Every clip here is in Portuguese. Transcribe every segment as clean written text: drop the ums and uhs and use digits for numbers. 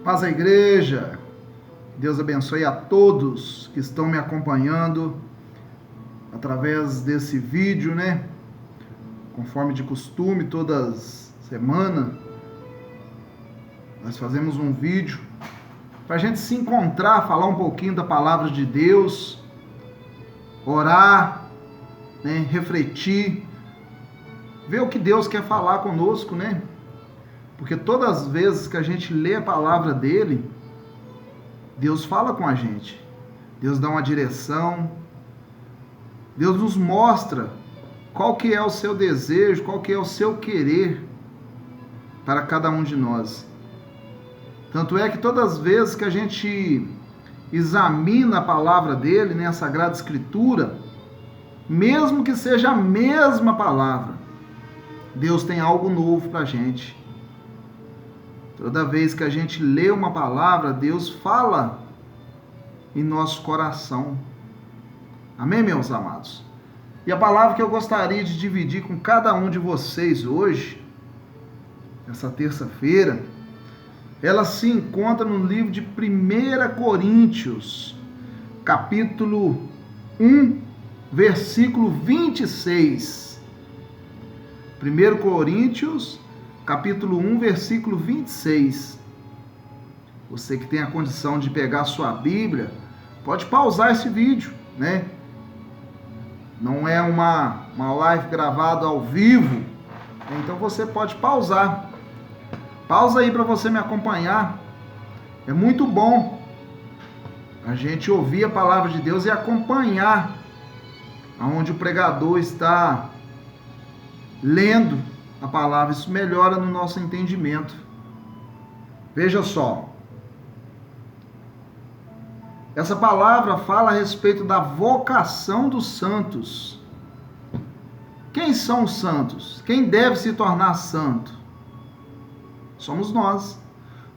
Paz à igreja, Deus abençoe a todos que estão me acompanhando através desse vídeo, né? Conforme de costume, todas semana nós fazemos um vídeo para a gente se encontrar, falar um pouquinho da palavra de Deus, orar, né? Refletir, ver o que Deus quer falar conosco, né? Porque todas as vezes que a gente lê a palavra dele, Deus fala com a gente. Deus dá uma direção. Deus nos mostra qual que é o seu desejo, qual que é o seu querer para cada um de nós. Tanto é que todas as vezes que a gente examina a palavra dele, né, a Sagrada Escritura, mesmo que seja a mesma palavra, Deus tem algo novo para a gente. Toda vez que a gente lê uma palavra, Deus fala em nosso coração. Amém, meus amados? E a palavra que eu gostaria de dividir com cada um de vocês hoje, essa terça-feira, ela se encontra no livro de 1 Coríntios, capítulo 1, versículo 26. 1 Coríntios, capítulo 1, versículo 26. Você que tem a condição de pegar a sua Bíblia, pode pausar esse vídeo, né? Não é uma live gravada ao vivo, então você pode pausar. Pausa aí para você me acompanhar. É muito bom a gente ouvir a palavra de Deus e acompanhar aonde o pregador está lendo a palavra. Isso melhora no nosso entendimento. Veja só. Essa palavra fala a respeito da vocação dos santos. Quem são os santos? Quem deve se tornar santo? Somos nós.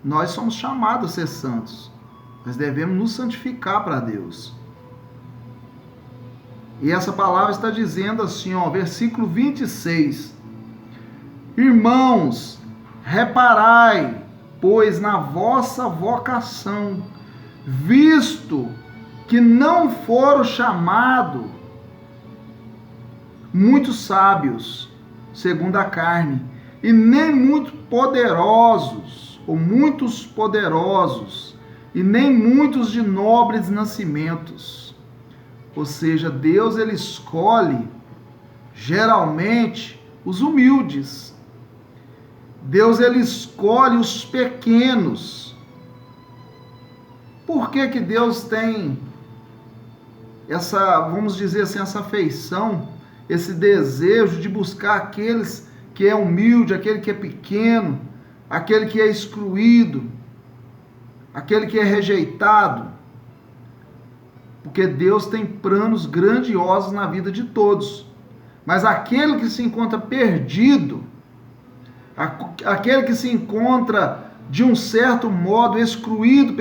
Nós somos chamados a ser santos. Nós devemos nos santificar para Deus. E essa palavra está dizendo assim, ó, versículo 26. Irmãos, reparai, pois na vossa vocação, visto que não foram chamados muitos sábios, segundo a carne, e nem muito poderosos, ou muitos poderosos, e nem muitos de nobres nascimentos. Ou seja, Deus ele escolhe geralmente os humildes. Deus ele escolhe os pequenos. Por que Deus tem essa, vamos dizer assim, essa afeição, esse desejo de buscar aqueles que é humilde, aquele que é pequeno, aquele que é excluído, aquele que é rejeitado? Porque Deus tem planos grandiosos na vida de todos. Mas aquele que se encontra perdido, aquele que se encontra de um certo modo excluído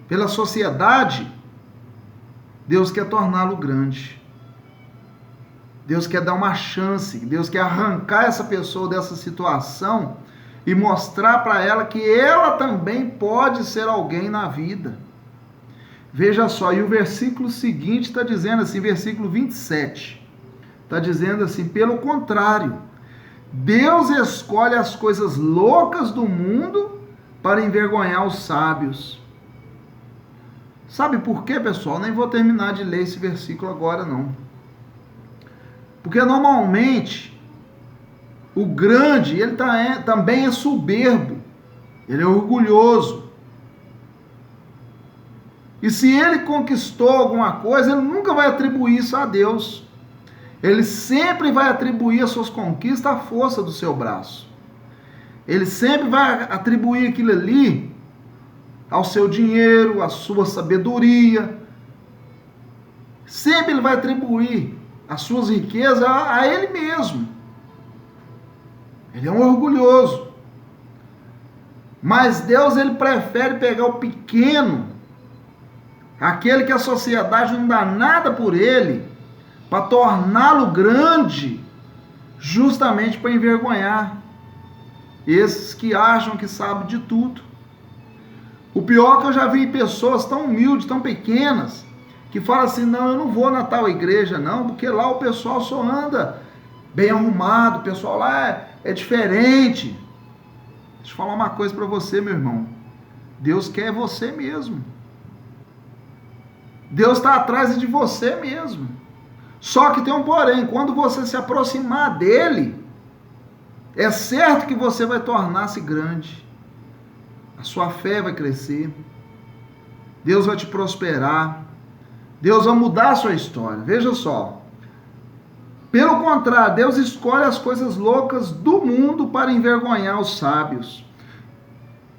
pela sociedade, Deus quer torná-lo grande. Deus quer dar uma chance, Deus quer arrancar essa pessoa dessa situação e mostrar para ela que ela também pode ser alguém na vida. Veja só, e o versículo seguinte está dizendo assim, versículo 27, está dizendo assim, pelo contrário, Deus escolhe as coisas loucas do mundo para envergonhar os sábios. Sabe por quê, pessoal? Nem vou terminar de ler esse versículo agora, não. Porque normalmente, o grande, ele também é soberbo, ele é orgulhoso. E se ele conquistou alguma coisa, ele nunca vai atribuir isso a Deus. Ele sempre vai atribuir as suas conquistas à força do seu braço. Ele sempre vai atribuir aquilo ali ao seu dinheiro, à sua sabedoria. Sempre ele vai atribuir as suas riquezas a ele mesmo. Ele é um orgulhoso. Mas Deus ele prefere pegar o pequeno, aquele que a sociedade não dá nada por ele, para torná-lo grande, justamente para envergonhar. Esses que acham que sabem de tudo. O pior é que eu já vi pessoas tão humildes, tão pequenas, que falam assim, não, eu não vou na tal igreja não, porque lá o pessoal só anda bem arrumado, o pessoal lá é diferente. Deixa eu falar uma coisa para você, meu irmão. Deus quer você mesmo. Deus está atrás de você mesmo. Só que tem um porém, quando você se aproximar dele, é certo que você vai tornar-se grande. A sua fé vai crescer. Deus vai te prosperar. Deus vai mudar a sua história. Veja só. Pelo contrário, Deus escolhe as coisas loucas do mundo para envergonhar os sábios.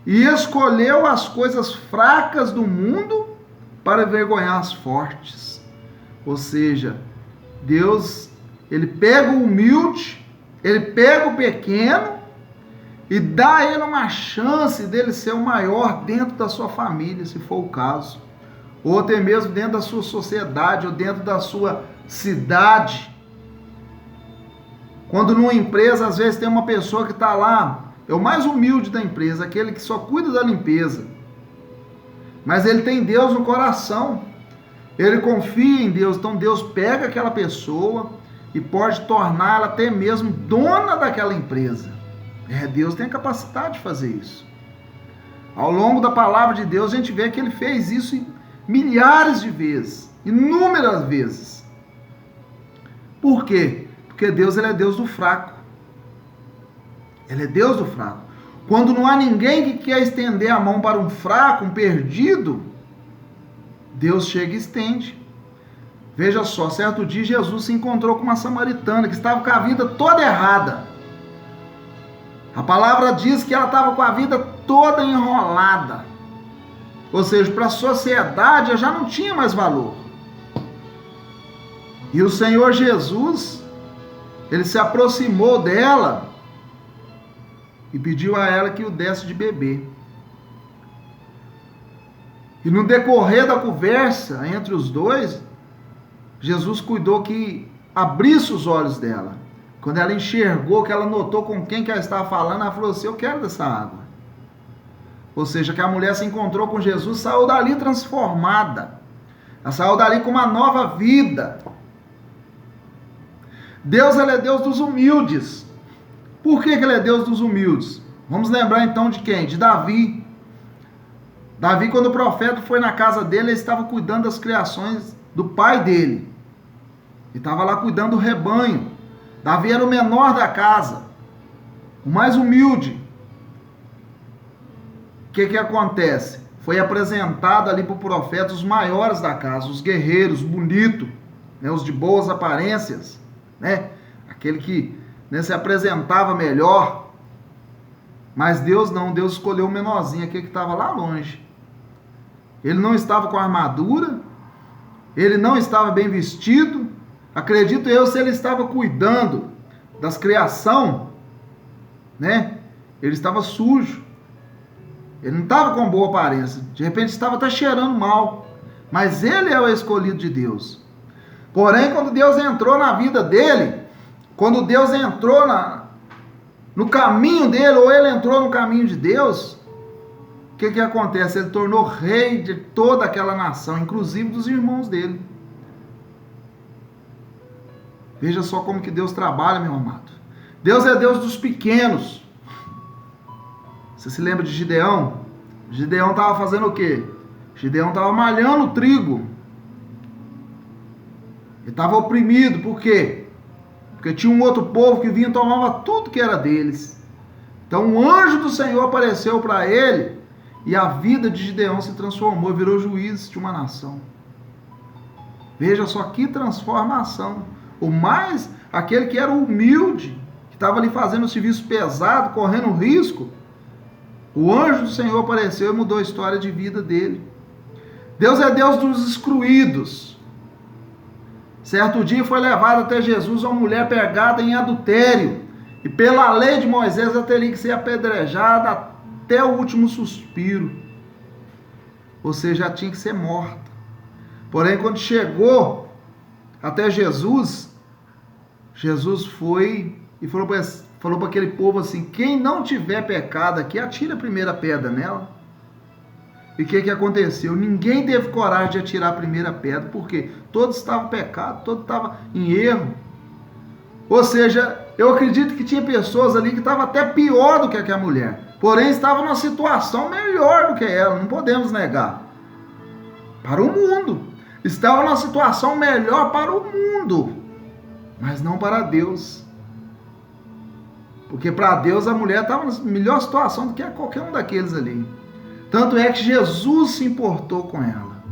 E escolheu as coisas fracas do mundo para envergonhar as fortes. Ou seja, Deus, ele pega o humilde, ele pega o pequeno e dá a ele uma chance dele ser o maior dentro da sua família, se for o caso. Ou até mesmo dentro da sua sociedade, ou dentro da sua cidade. Quando numa empresa, às vezes tem uma pessoa que está lá, é o mais humilde da empresa, aquele que só cuida da limpeza. Mas ele tem Deus no coração. Ele confia em Deus. Então Deus pega aquela pessoa e pode torná-la até mesmo dona daquela empresa. Deus tem a capacidade de fazer isso. Ao longo da palavra de Deus, a gente vê que ele fez isso milhares de vezes, inúmeras vezes. Por quê? Porque Deus, ele é Deus do fraco. Ele é Deus do fraco. Quando não há ninguém que quer estender a mão para um fraco, um perdido, Deus chega e estende. Veja só, certo dia Jesus se encontrou com uma samaritana que estava com a vida toda errada. A palavra diz que ela estava com a vida toda enrolada. Ou seja, para a sociedade ela já não tinha mais valor. E o Senhor Jesus, ele se aproximou dela e pediu a ela que o desse de beber. E no decorrer da conversa entre os dois, Jesus cuidou que abrisse os olhos dela. Quando ela enxergou, que ela notou com quem que ela estava falando, ela falou assim, eu quero dessa água. Ou seja, que a mulher se encontrou com Jesus, saiu dali transformada. Ela saiu dali com uma nova vida. Deus, ele é Deus dos humildes. Por que ele é Deus dos humildes? Vamos lembrar então de quem? De Davi. Davi, quando o profeta foi na casa dele, ele estava cuidando das criações do pai dele. Ele estava lá cuidando do rebanho. Davi era o menor da casa, o mais humilde. O que acontece? Foi apresentado ali para o profeta os maiores da casa, os guerreiros, bonitos, né, os de boas aparências, né? Aquele que, né, se apresentava melhor. Mas Deus não, Deus escolheu o menorzinho, aquele que estava lá longe. Ele não estava com armadura, ele não estava bem vestido. Acredito eu, se ele estava cuidando das criação, né? Ele estava sujo. Ele não estava com boa aparência. De repente estava até cheirando mal. Mas ele é o escolhido de Deus. Porém, quando Deus entrou na vida dele, quando Deus entrou no caminho dele, ou ele entrou no caminho de Deus, o que acontece? Ele tornou rei de toda aquela nação, inclusive dos irmãos dele. Veja só como que Deus trabalha, meu amado. Deus é Deus dos pequenos. Você se lembra de Gideão? Gideão estava fazendo o quê? Gideão estava malhando o trigo. Ele estava oprimido. Por quê? Porque tinha um outro povo que vinha e tomava tudo que era deles. Então um anjo do Senhor apareceu para ele e a vida de Gideão se transformou, virou juiz de uma nação. Veja só que transformação. Aquele que era humilde, que estava ali fazendo o serviço pesado, correndo risco, o anjo do Senhor apareceu e mudou a história de vida dele. Deus é Deus dos excluídos. Certo dia foi levada até Jesus uma mulher pegada em adultério, e pela lei de Moisés ela teria que ser apedrejada até o último suspiro. Ou seja, ela tinha que ser morta. Porém, quando chegou até Jesus, Jesus foi e falou para aquele povo assim: quem não tiver pecado aqui, atire a primeira pedra nela. E o que aconteceu? Ninguém teve coragem de atirar a primeira pedra, porque todos estavam pecados, todos estavam em erro. Ou seja, eu acredito que tinha pessoas ali que estavam até pior do que aquela mulher, porém estavam numa situação melhor do que ela, não podemos negar. Para o mundo, estavam numa situação melhor para o mundo, mas não para Deus. Porque para Deus a mulher estava na melhor situação do que qualquer um daqueles ali. Tanto é que Jesus se importou com ela.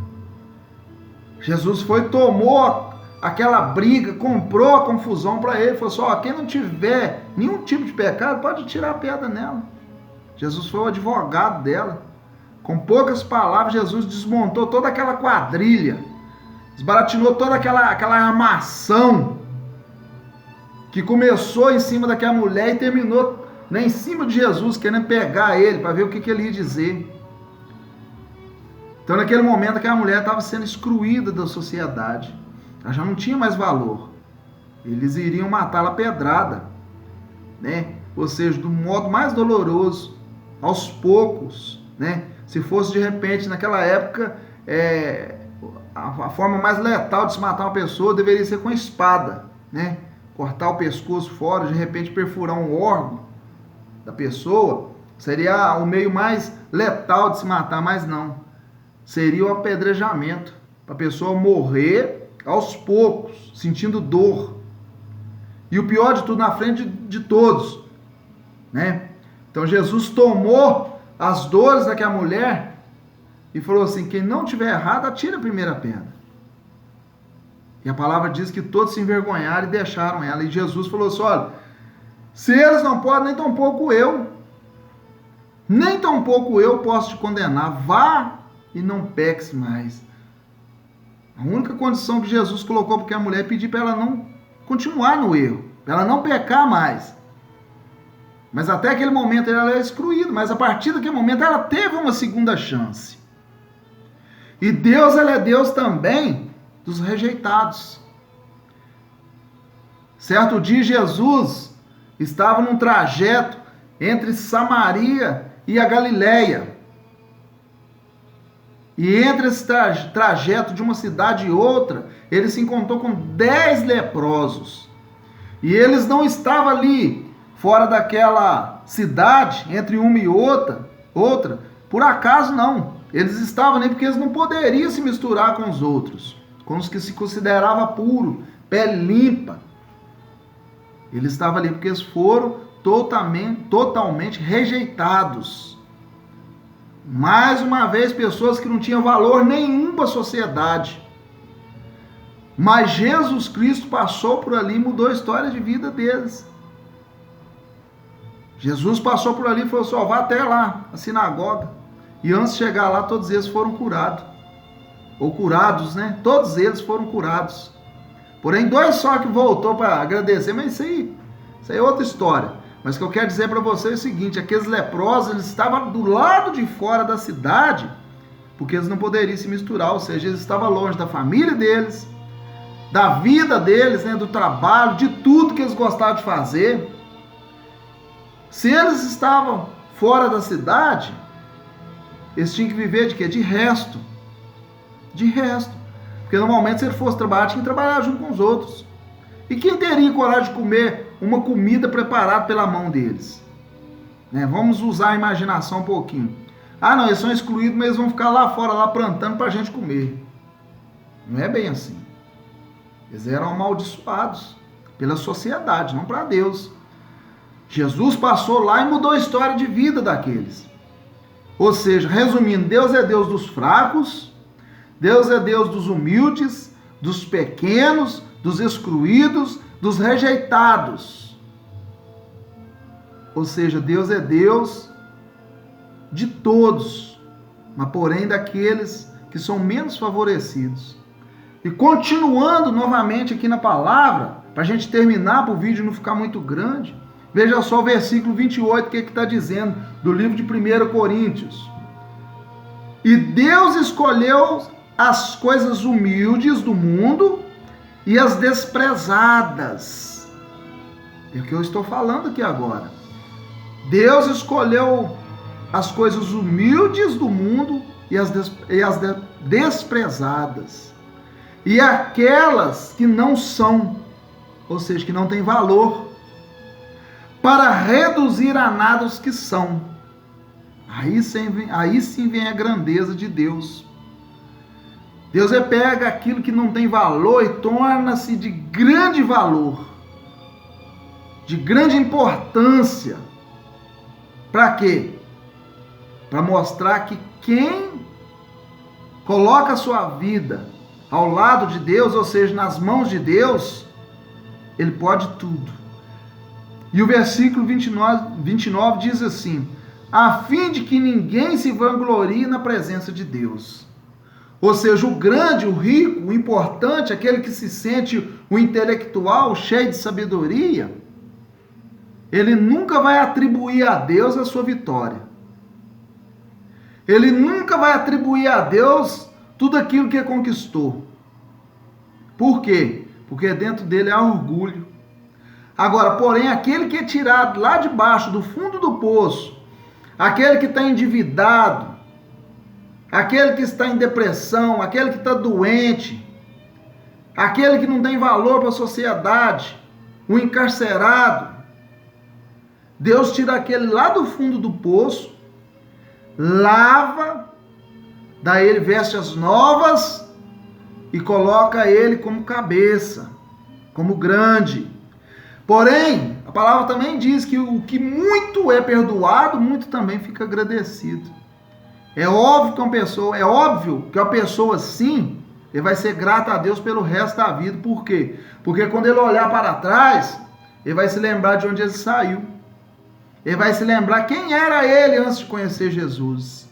Jesus foi, tomou aquela briga, comprou a confusão para ele, falou assim: ó, quem não tiver nenhum tipo de pecado, pode tirar a pedra nela. Jesus foi o advogado dela. Com poucas palavras, Jesus desmontou toda aquela quadrilha, desbaratinou toda aquela armação que começou em cima daquela mulher e terminou em cima de Jesus, querendo pegar ele para ver o que ele ia dizer. Então, naquele momento, aquela mulher estava sendo excluída da sociedade. Ela já não tinha mais valor. Eles iriam matá-la a pedrada, né? Ou seja, do modo mais doloroso, aos poucos, né? Se fosse de repente, naquela época, a forma mais letal de se matar uma pessoa deveria ser com a espada, né? Cortar o pescoço fora, de repente perfurar um órgão da pessoa, seria o meio mais letal de se matar, mas não. Seria o apedrejamento, para a pessoa morrer aos poucos, sentindo dor. E o pior de tudo, na frente de todos, né? Então Jesus tomou as dores daquela mulher e falou assim: quem não tiver errado, atira a primeira pedra. E a palavra diz que todos se envergonharam e deixaram ela. E Jesus falou assim: olha, se eles não podem, nem tampouco eu. Nem tampouco eu posso te condenar. Vá e não peques mais. A única condição que Jesus colocou para a mulher é pedir para ela não continuar no erro, para ela não pecar mais. Mas até aquele momento ela era excluída, mas a partir daquele momento ela teve uma segunda chance. E Deus, ele é Deus também dos rejeitados. Certo dia Jesus estava num trajeto entre Samaria e a Galileia. E entre esse trajeto de uma cidade e outra, ele se encontrou com 10 leprosos. E eles não estavam ali, fora daquela cidade, entre uma e outra, por acaso não. Eles estavam ali porque eles não poderiam se misturar com os outros, com os que se considerava puro, pele limpa. Eles estavam ali porque eles foram totalmente rejeitados. Mais uma vez, pessoas que não tinham valor nenhum para a sociedade. Mas Jesus Cristo passou por ali e mudou a história de vida deles. Jesus passou por ali e falou assim: ó, vá até lá, a sinagoga. E antes de chegar lá, todos eles foram curados. Ou curados, né? Todos eles foram curados. Porém, 2 só que voltou para agradecer, mas isso aí é outra história. Mas o que eu quero dizer para você é o seguinte: aqueles leprosos, eles estavam do lado de fora da cidade, porque eles não poderiam se misturar, ou seja, eles estavam longe da família deles, da vida deles, né, do trabalho, de tudo que eles gostavam de fazer. Se eles estavam fora da cidade, eles tinham que viver de quê? De resto. De resto. Porque normalmente se ele fosse trabalhar, tinha que trabalhar junto com os outros. E quem teria coragem de comer uma comida preparada pela mão deles? Né? Vamos usar a imaginação um pouquinho. Ah, não, eles são excluídos, mas eles vão ficar lá fora, lá plantando para a gente comer. Não é bem assim. Eles eram amaldiçoados pela sociedade, não para Deus. Jesus passou lá e mudou a história de vida daqueles. Ou seja, resumindo, Deus é Deus dos fracos, Deus é Deus dos humildes, dos pequenos, dos excluídos, dos rejeitados. Ou seja, Deus é Deus de todos, mas porém daqueles que são menos favorecidos. E continuando novamente aqui na palavra, para a gente terminar, para o vídeo não ficar muito grande, veja só o versículo 28, o que está dizendo, do livro de 1 Coríntios. E Deus escolheu as coisas humildes do mundo e as desprezadas É o que eu estou falando aqui agora. Deus escolheu as coisas humildes do mundo e as desprezadas. E aquelas que não são, ou seja, que não têm valor, para reduzir a nada os que são. Aí sim vem a grandeza de Deus. Deus pega aquilo que não tem valor e torna-se de grande valor, de grande importância. Para quê? Para mostrar que quem coloca a sua vida ao lado de Deus, ou seja, nas mãos de Deus, ele pode tudo. E o versículo 29 diz assim: a fim de que ninguém se vanglorie na presença de Deus. Ou seja, o grande, o rico, o importante, aquele que se sente o intelectual, cheio de sabedoria, ele nunca vai atribuir a Deus a sua vitória. Ele nunca vai atribuir a Deus tudo aquilo que conquistou. Por quê? Porque dentro dele há orgulho. Agora, porém, aquele que é tirado lá de baixo, do fundo do poço, aquele que está endividado, aquele que está em depressão, aquele que está doente, aquele que não tem valor para a sociedade, o encarcerado, Deus tira aquele lá do fundo do poço, lava, daí ele veste as novas e coloca ele como cabeça, como grande. Porém, a palavra também diz que o que muito é perdoado, muito também fica agradecido. É óbvio que a pessoa sim, ele vai ser grata a Deus pelo resto da vida. Por quê? Porque quando ele olhar para trás, ele vai se lembrar de onde ele saiu. Ele vai se lembrar quem era ele antes de conhecer Jesus,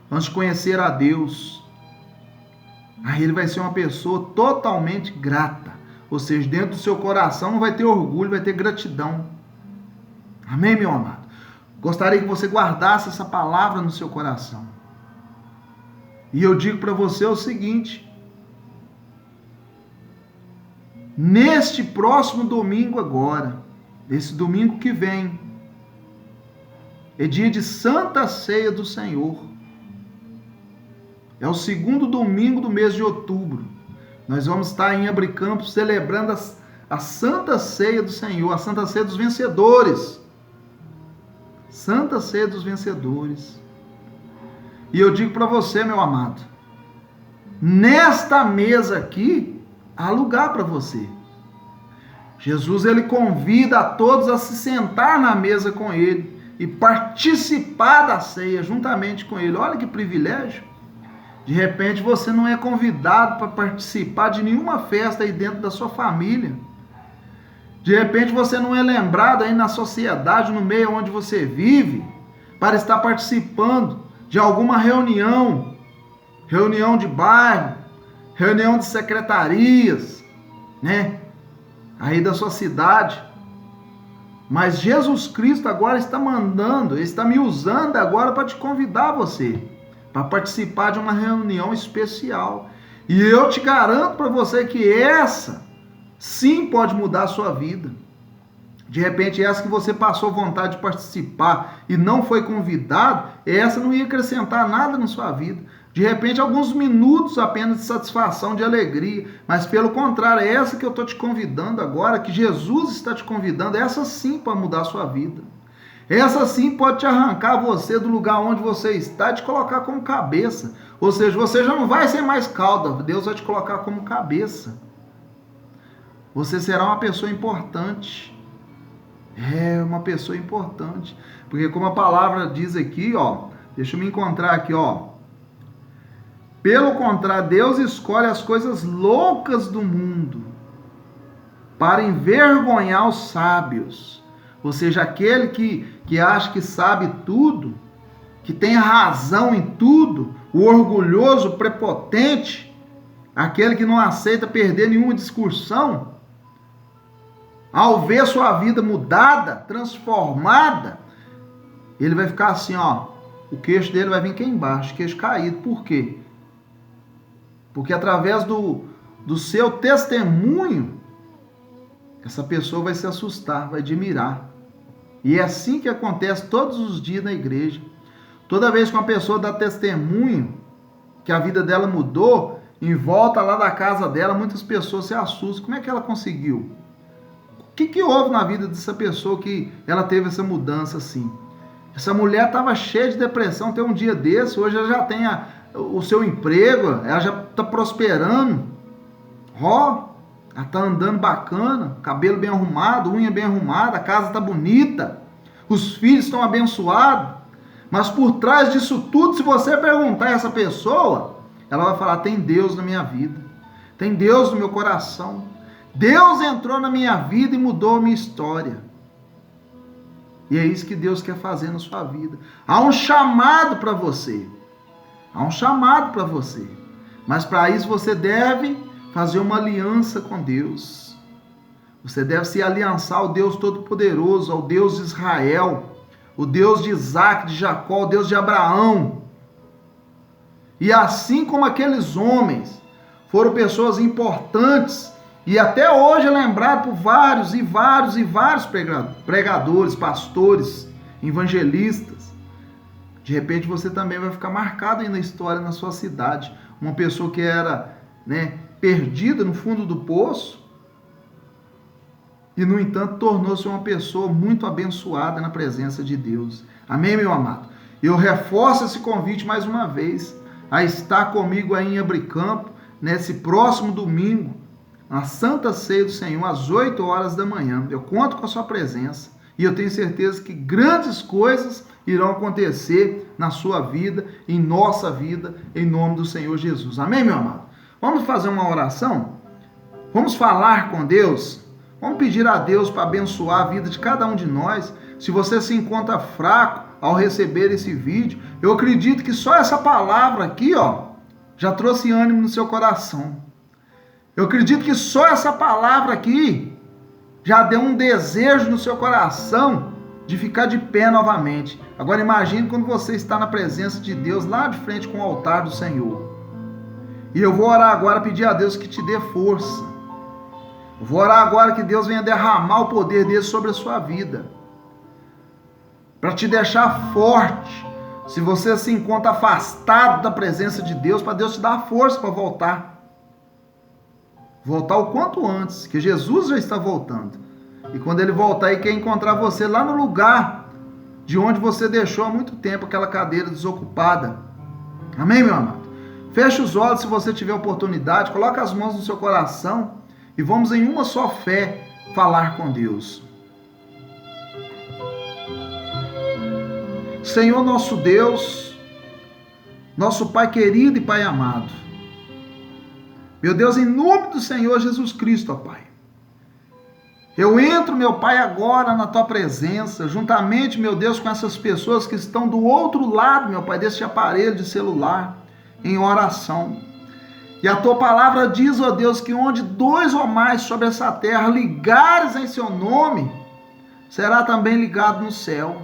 antes de conhecer a Deus. Aí ele vai ser uma pessoa totalmente grata. Ou seja, dentro do seu coração não vai ter orgulho, vai ter gratidão. Amém, meu amado? Gostaria que você guardasse essa palavra no seu coração. E eu digo para você o seguinte: neste próximo domingo agora, esse domingo que vem, é dia de Santa Ceia do Senhor. É o segundo domingo do mês de outubro. Nós vamos estar em Abricampos celebrando a Santa Ceia do Senhor, a Santa Ceia dos vencedores. Santa Ceia dos vencedores. E eu digo para você, meu amado, nesta mesa aqui, há lugar para você. Jesus, ele convida a todos a se sentar na mesa com ele e participar da ceia juntamente com ele. Olha que privilégio. De repente você não é convidado para participar de nenhuma festa aí dentro da sua família. De repente você não é lembrado aí na sociedade, no meio onde você vive, para estar participando de alguma reunião de bairro, reunião de secretarias, né? Aí da sua cidade. Mas Jesus Cristo agora está mandando, ele está me usando agora para te convidar você para participar de uma reunião especial. E eu te garanto para você que essa sim pode mudar a sua vida. De repente, essa que você passou vontade de participar e não foi convidado, essa não ia acrescentar nada na sua vida. De repente, alguns minutos apenas de satisfação, de alegria. Mas pelo contrário, é essa que eu estou te convidando agora, que Jesus está te convidando, essa sim pode mudar a sua vida. Essa sim pode te arrancar você do lugar onde você está e te colocar como cabeça. Ou seja, você já não vai ser mais cauda, Deus vai te colocar como cabeça. Você será uma pessoa importante. É uma pessoa importante. Porque como a palavra diz aqui, ó, deixa eu me encontrar aqui, ó. Pelo contrário, Deus escolhe as coisas loucas do mundo para envergonhar os sábios. Ou seja, aquele que acha que sabe tudo, que tem razão em tudo, o orgulhoso, o prepotente, aquele que não aceita perder nenhuma discussão, ao ver sua vida mudada, transformada, ele vai ficar assim, ó, o queixo dele vai vir aqui embaixo, queixo caído. Por quê? Porque através do seu testemunho, essa pessoa vai se assustar, vai admirar. E é assim que acontece todos os dias na igreja. Toda vez que uma pessoa dá testemunho que a vida dela mudou, em volta lá da casa dela, muitas pessoas se assustam. Como é que ela conseguiu? O que houve na vida dessa pessoa que ela teve essa mudança assim? Essa mulher estava cheia de depressão até um dia desse, hoje ela já tem o seu emprego, ela já está prosperando. Ela está andando bacana, cabelo bem arrumado, unha bem arrumada, a casa está bonita, os filhos estão abençoados. Mas por trás disso tudo, se você perguntar a essa pessoa, ela vai falar: tem Deus na minha vida, tem Deus no meu coração, Deus entrou na minha vida e mudou a minha história. E é isso que Deus quer fazer na sua vida. Há um chamado para você, mas para isso você deve fazer uma aliança com Deus. Você deve se aliançar ao Deus Todo-Poderoso, ao Deus de Israel, o Deus de Isaac, de Jacó, o Deus de Abraão. E assim como aqueles homens foram pessoas importantes, e até hoje é lembrado por vários pregadores, pastores, evangelistas, de repente você também vai ficar marcado aí na história, na sua cidade. Uma pessoa que era, perdida no fundo do poço, e, no entanto, tornou-se uma pessoa muito abençoada na presença de Deus. Amém, meu amado? Eu reforço esse convite mais uma vez, a estar comigo aí em Abricampo, nesse próximo domingo, na Santa Ceia do Senhor, às 8 horas da manhã. Eu conto com a sua presença, e eu tenho certeza que grandes coisas irão acontecer na sua vida, em nossa vida, em nome do Senhor Jesus. Amém, meu amado? Vamos fazer uma oração? Vamos falar com Deus? Vamos pedir a Deus para abençoar a vida de cada um de nós. Se você se encontra fraco ao receber esse vídeo, eu acredito que só essa palavra aqui, já trouxe ânimo no seu coração. Eu acredito que só essa palavra aqui já deu um desejo no seu coração de ficar de pé novamente. Agora imagine quando você está na presença de Deus, lá de frente com o altar do Senhor. E eu vou orar agora, pedir a Deus que te dê força. Vou orar agora que Deus venha derramar o poder dele sobre a sua vida, para te deixar forte. Se você se encontra afastado da presença de Deus, para Deus te dar a força para voltar o quanto antes, que Jesus já está voltando. E quando ele voltar, ele quer encontrar você lá no lugar de onde você deixou há muito tempo aquela cadeira desocupada. Amém, meu amado? Feche os olhos se você tiver oportunidade, coloque as mãos no seu coração e vamos em uma só fé falar com Deus. Senhor nosso Deus, nosso Pai querido e Pai amado, meu Deus, em nome do Senhor Jesus Cristo, ó Pai, eu entro, meu Pai, agora na Tua presença, juntamente, meu Deus, com essas pessoas que estão do outro lado, meu Pai, deste aparelho de celular, em oração. E a Tua palavra diz, ó Deus, que onde 2 ou mais sobre essa terra ligares em Seu nome, será também ligado no céu.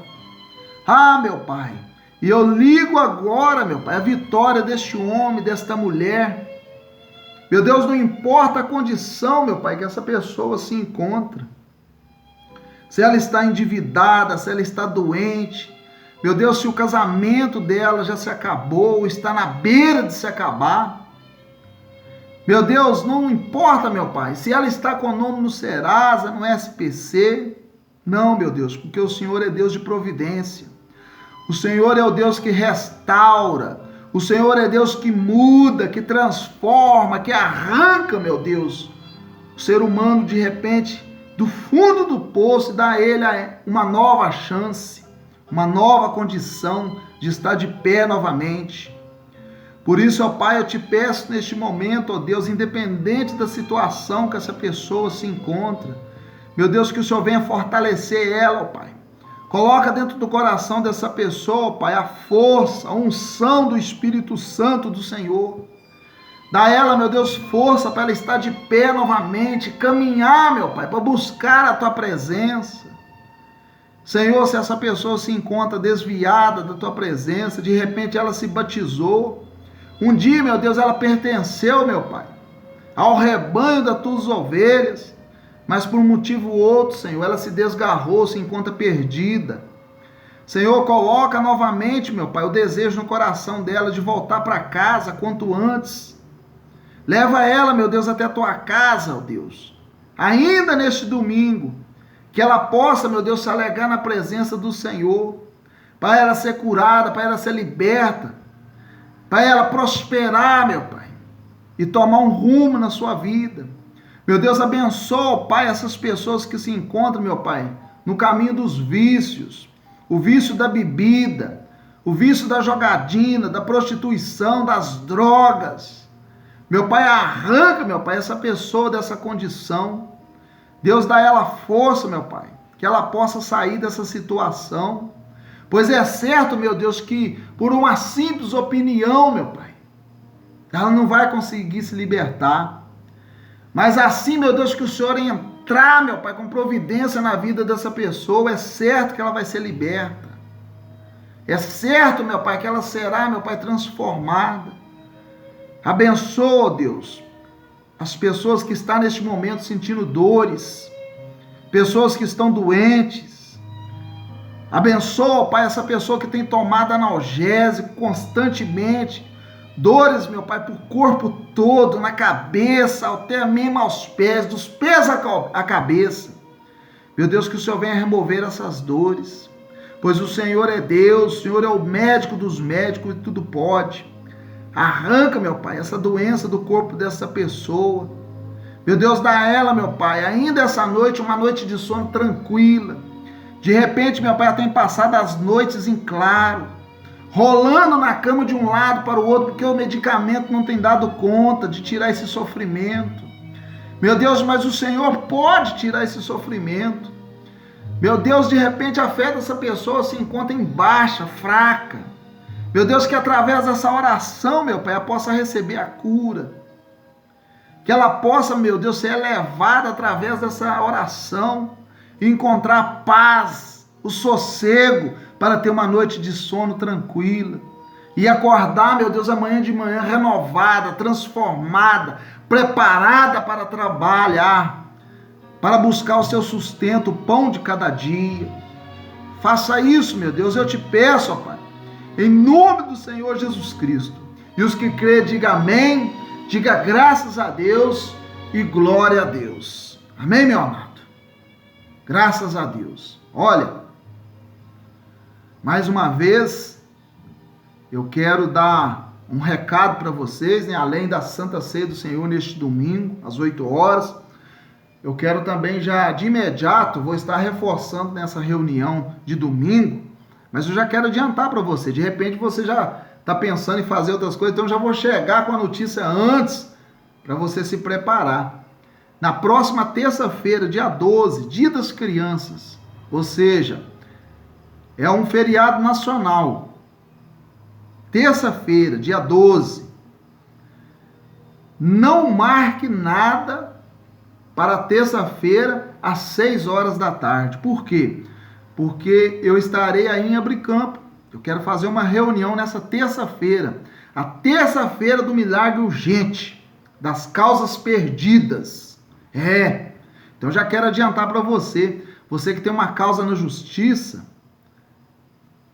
Ah, meu Pai, e eu ligo agora, meu Pai, a vitória deste homem, desta mulher. Meu Deus, não importa a condição, meu Pai, que essa pessoa se encontra. Se ela está endividada, se ela está doente. Meu Deus, se o casamento dela já se acabou, está na beira de se acabar. Meu Deus, não importa, meu Pai, se ela está com o nome no Serasa, no SPC. Não, meu Deus, porque o Senhor é Deus de providência. O Senhor é o Deus que restaura. O Senhor é Deus que muda, que transforma, que arranca, meu Deus, o ser humano de repente do fundo do poço e dá a ele uma nova chance, uma nova condição de estar de pé novamente. Por isso, ó Pai, eu te peço neste momento, ó Deus, independente da situação que essa pessoa se encontra, meu Deus, que o Senhor venha fortalecer ela, ó Pai. Coloca dentro do coração dessa pessoa, ó Pai, a força, a unção do Espírito Santo do Senhor. Dá a ela, meu Deus, força para ela estar de pé novamente, caminhar, meu Pai, para buscar a Tua presença. Senhor, se essa pessoa se encontra desviada da Tua presença, de repente ela se batizou, um dia, meu Deus, ela pertenceu, meu Pai, ao rebanho das Tuas ovelhas, mas por um motivo ou outro, Senhor, ela se desgarrou, se encontra perdida. Senhor, coloca novamente, meu Pai, o desejo no coração dela de voltar para casa quanto antes. Leva ela, meu Deus, até a tua casa, ó Deus. Ainda neste domingo, que ela possa, meu Deus, se alegar na presença do Senhor, para ela ser curada, para ela ser liberta, para ela prosperar, meu Pai, e tomar um rumo na sua vida. Meu Deus, abençoa, Pai, essas pessoas que se encontram, meu Pai, no caminho dos vícios, o vício da bebida, o vício da jogadina, da prostituição, das drogas. Meu Pai, arranca, meu Pai, essa pessoa dessa condição. Deus, dá ela força, meu Pai, que ela possa sair dessa situação. Pois é certo, meu Deus, que por uma simples opinião, meu Pai, ela não vai conseguir se libertar. Mas assim, meu Deus, que o Senhor entrar, meu Pai, com providência na vida dessa pessoa, é certo que ela vai ser liberta. É certo, meu Pai, que ela será, meu Pai, transformada. Abençoa, Deus, as pessoas que estão neste momento sentindo dores, pessoas que estão doentes. Abençoa, Pai, essa pessoa que tem tomado analgésico constantemente, dores, meu Pai, para o corpo todo, na cabeça, até mesmo aos pés, dos pés à cabeça. Meu Deus, que o Senhor venha remover essas dores, pois o Senhor é Deus, o Senhor é o médico dos médicos e tudo pode. Arranca, meu Pai, essa doença do corpo dessa pessoa. Meu Deus, dá a ela, meu Pai, ainda essa noite, uma noite de sono tranquila. De repente, meu Pai, ela tem passado as noites em claro, rolando na cama de um lado para o outro, porque o medicamento não tem dado conta de tirar esse sofrimento. Meu Deus, mas o Senhor pode tirar esse sofrimento. Meu Deus, de repente a fé dessa pessoa se encontra em baixa, fraca. Meu Deus, que através dessa oração, meu Pai, ela possa receber a cura. Que ela possa, meu Deus, ser elevada através dessa oração e encontrar a paz, o sossego, para ter uma noite de sono tranquila. E acordar, meu Deus, amanhã de manhã renovada, transformada, preparada para trabalhar, para buscar o seu sustento, o pão de cada dia. Faça isso, meu Deus, eu te peço, ó Pai, em nome do Senhor Jesus Cristo. E os que crêem, diga amém, diga graças a Deus e glória a Deus. Amém, meu amado? Graças a Deus. Olha, mais uma vez, eu quero dar um recado para vocês, né? Além da Santa Ceia do Senhor neste domingo, às 8 horas, eu quero também já de imediato, vou estar reforçando nessa reunião de domingo, mas eu já quero adiantar para você, de repente você já está pensando em fazer outras coisas, então eu já vou chegar com a notícia antes, para você se preparar. Na próxima terça-feira, dia 12, Dia das Crianças, ou seja, é um feriado nacional. Terça-feira, dia 12. Não marque nada para terça-feira, às 6 horas da tarde. Por quê? Porque eu estarei aí em Abricampo. Eu quero fazer uma reunião nessa terça-feira. A terça-feira do milagre urgente, das causas perdidas. Então já quero adiantar para você. Você que tem uma causa na justiça,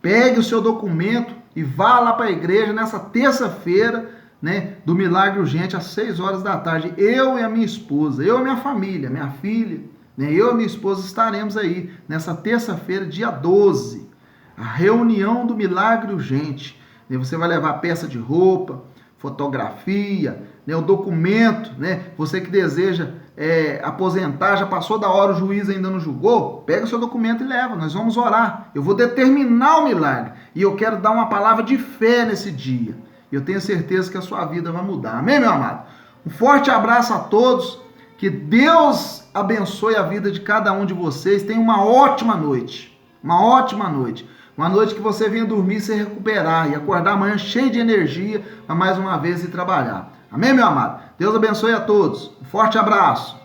pegue o seu documento e vá lá para a igreja nessa terça-feira, né, do milagre urgente, às 6 horas da tarde. Eu e a minha esposa, eu e a minha família, minha filha, né, eu e a minha esposa estaremos aí nessa terça-feira, dia 12. A reunião do milagre urgente. Né, você vai levar peça de roupa, fotografia, né, o documento, né, você que deseja aposentar, já passou da hora, o juiz ainda não julgou, pega o seu documento e leva, nós vamos orar, eu vou determinar o milagre, e eu quero dar uma palavra de fé nesse dia, e eu tenho certeza que a sua vida vai mudar, amém, meu amado? Um forte abraço a todos, que Deus abençoe a vida de cada um de vocês, tenha uma ótima noite, uma noite que você venha dormir e se recuperar, e acordar amanhã cheio de energia, para mais uma vez ir trabalhar. Amém, meu amado? Deus abençoe a todos. Um forte abraço.